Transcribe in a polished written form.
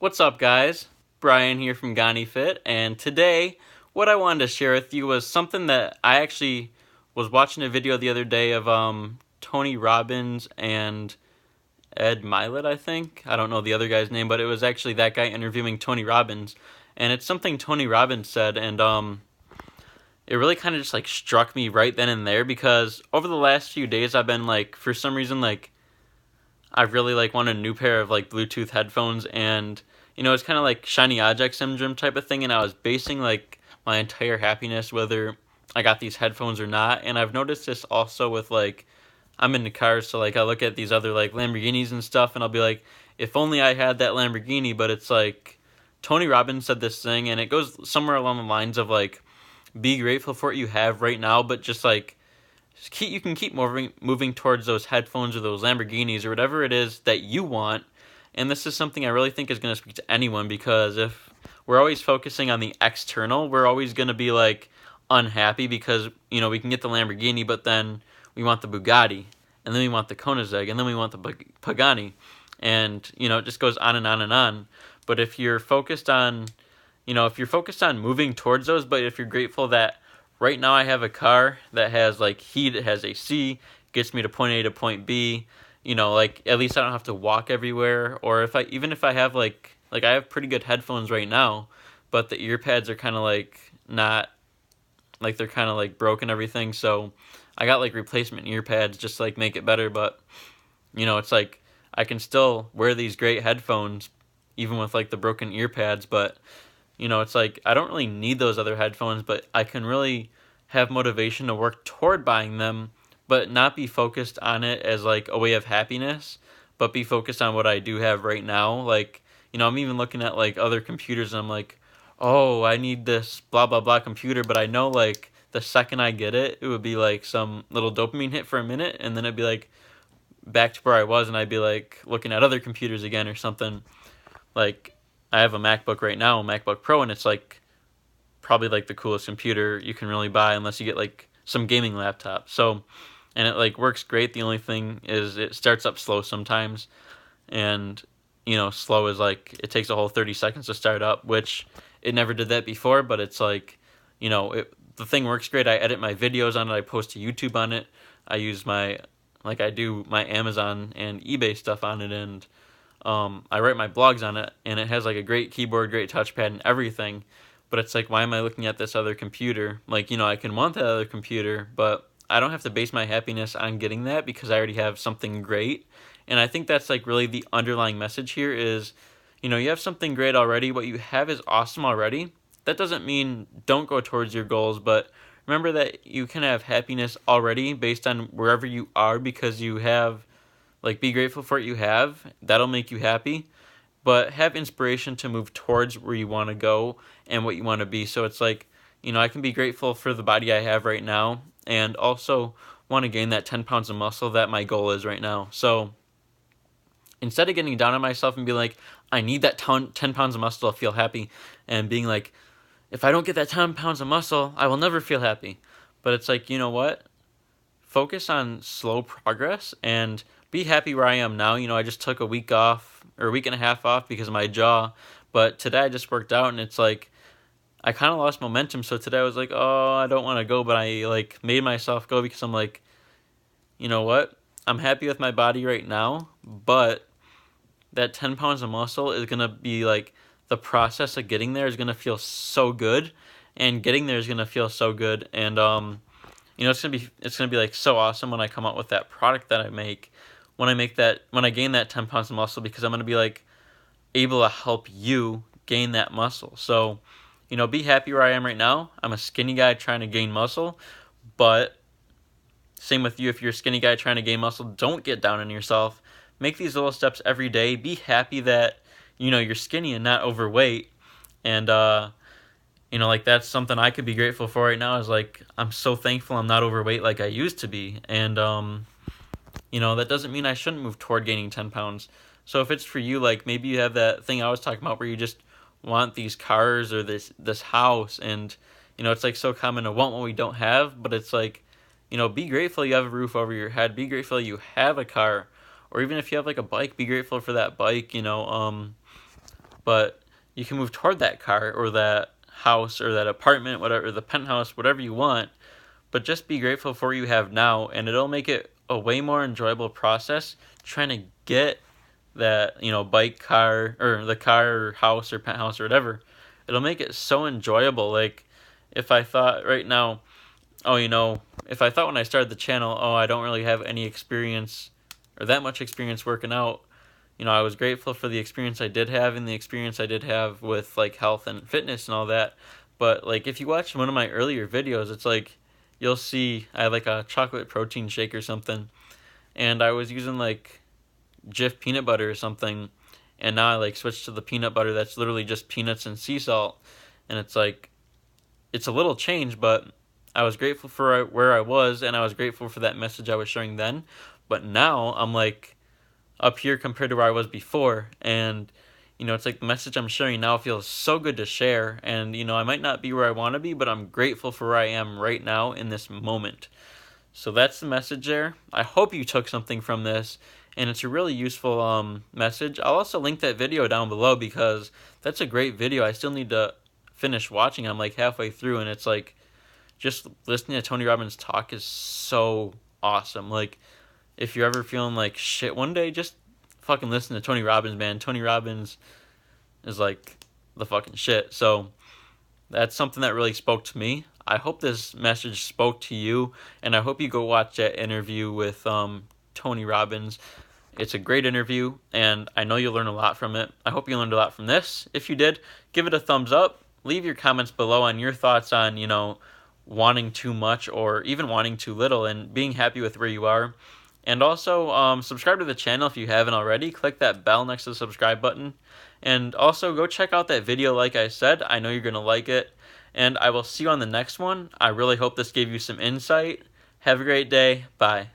What's up, guys? Brian here from GaniFit, and today, what I wanted to share with you was something that I actually was watching a video the other day of Tony Robbins and Ed Mylett, I think. I don't know the other guy's name, but it was actually that guy interviewing Tony Robbins, and it's something Tony Robbins said, and it really kind of just like struck me right then and there because over the last few days, I've been like, for some reason, like I really like wanted a new pair of like Bluetooth headphones, and it's kind of like shiny object syndrome type of thing, and I was basing like my entire happiness whether I got these headphones or not. And I've noticed this also with like I'm into cars, so like I look at these other like Lamborghinis and stuff, and I'll be like, if only I had that Lamborghini. But it's like Tony Robbins said this thing, and it goes somewhere along the lines of like, be grateful for what you have right now, but just like you can keep moving towards those headphones or those Lamborghinis or whatever it is that you want. And this is something I really think is going to speak to anyone, because if we're always focusing on the external, we're always going to be like unhappy because we can get the Lamborghini, but then we want the Bugatti, and then we want the Koenigsegg, and then we want the Pagani, and it just goes on and on and on. But if you're focused on moving towards those, but if you're grateful that right now I have a car that has like heat, it has AC, gets me to point A to point B. Like at least I don't have to walk everywhere. Or if I have like I have pretty good headphones right now, but the ear pads are kind of like not like they're kind of like broken everything. So I got like replacement ear pads just to, like make it better. But it's like I can still wear these great headphones even with like the broken ear pads, but it's like I don't really need those other headphones, but I can really have motivation to work toward buying them, but not be focused on it as like a way of happiness, but be focused on what I do have right now. Like, I'm even looking at like other computers, and I'm like, oh, I need this blah blah blah computer, but I know like the second I get it, it would be like some little dopamine hit for a minute, and then it'd be like back to where I was, and I'd be like looking at other computers again or something. Like I have a MacBook right now, a MacBook Pro, and it's like probably like the coolest computer you can really buy unless you get like some gaming laptop. So, and it like works great. The only thing is it starts up slow sometimes, and slow is like it takes a whole 30 seconds to start up, which it never did that before. But it's like the thing works great. I edit my videos on it. I post to YouTube on it. I use I do my Amazon and eBay stuff on it, and I write my blogs on it, and it has like a great keyboard, great touchpad, and everything. But it's like, why am I looking at this other computer? Like, I can want that other computer, but I don't have to base my happiness on getting that because I already have something great. And I think that's like really the underlying message here is, you have something great already. What you have is awesome already. That doesn't mean don't go towards your goals, but remember that you can have happiness already based on wherever you are, because you have, like, be grateful for what you have. That'll make you happy. But have inspiration to move towards where you want to go and what you want to be. So it's like, I can be grateful for the body I have right now, and also want to gain that 10 pounds of muscle that my goal is right now. So instead of getting down on myself and be like, I need that 10 pounds of muscle to feel happy, and being like, if I don't get that 10 pounds of muscle, I will never feel happy. But it's like, you know what? Focus on slow progress and be happy where I am now. I just took a week off, or a week and a half off, because of my jaw. But today I just worked out, and it's like I kind of lost momentum. So today I was like, oh, I don't want to go, but I like made myself go because I'm like, you know what? I'm happy with my body right now, but that 10 pounds of muscle is going to be like the process of getting there is going to feel so good, and getting there is going to feel so good. And it's gonna be like so awesome when I come out with that product that I make, when I gain that 10 pounds of muscle, because I'm gonna be like able to help you gain that muscle. So, be happy where I am right now. I'm a skinny guy trying to gain muscle, but same with you. If you're a skinny guy trying to gain muscle, don't get down on yourself. Make these little steps every day. Be happy that you're skinny and not overweight, and like that's something I could be grateful for right now, is like I'm so thankful I'm not overweight like I used to be. And that doesn't mean I shouldn't move toward gaining 10 pounds. So if it's for you, like maybe you have that thing I was talking about where you just want these cars or this house, and it's like so common to want what we don't have. But it's like, be grateful you have a roof over your head. Be grateful you have a car, or even if you have like a bike, be grateful for that bike. but you can move toward that car or that house or that apartment, whatever, the penthouse, whatever you want. But just be grateful for what you have now, and it'll make it a way more enjoyable process trying to get that, bike, car, or the car or house or penthouse or whatever. It'll make it so enjoyable. Like, if I thought right now, oh, if I thought when I started the channel, oh, I don't really have any experience or that much experience working out, I was grateful for the experience I did have and the experience I did have with, like, health and fitness and all that. But, like, if you watch one of my earlier videos, it's like, you'll see I had, like, a chocolate protein shake or something, and I was using, like, Jif peanut butter or something, and now I, like, switched to the peanut butter that's literally just peanuts and sea salt, and it's, like, it's a little change, but I was grateful for where I was, and I was grateful for that message I was sharing then. But now I'm, like, up here compared to where I was before, and it's like the message I'm sharing now feels so good to share, and I might not be where I want to be, but I'm grateful for where I am right now in this moment. So that's the message there. I hope you took something from this, and it's a really useful message. I'll also link that video down below because that's a great video. I still need to finish watching. I'm like halfway through, and it's like just listening to Tony Robbins talk is so awesome. Like, if you're ever feeling like shit one day, just fucking listen to Tony Robbins, man. Tony Robbins is like the fucking shit. So that's something that really spoke to me. I hope this message spoke to you, and I hope you go watch that interview with Tony Robbins. It's a great interview, and I know you'll learn a lot from it. I hope you learned a lot from this. If you did, give it a thumbs up. Leave your comments below on your thoughts on, wanting too much or even wanting too little and being happy with where you are. And also, subscribe to the channel if you haven't already. Click that bell next to the subscribe button. And also, go check out that video like I said. I know you're going to like it. And I will see you on the next one. I really hope this gave you some insight. Have a great day. Bye.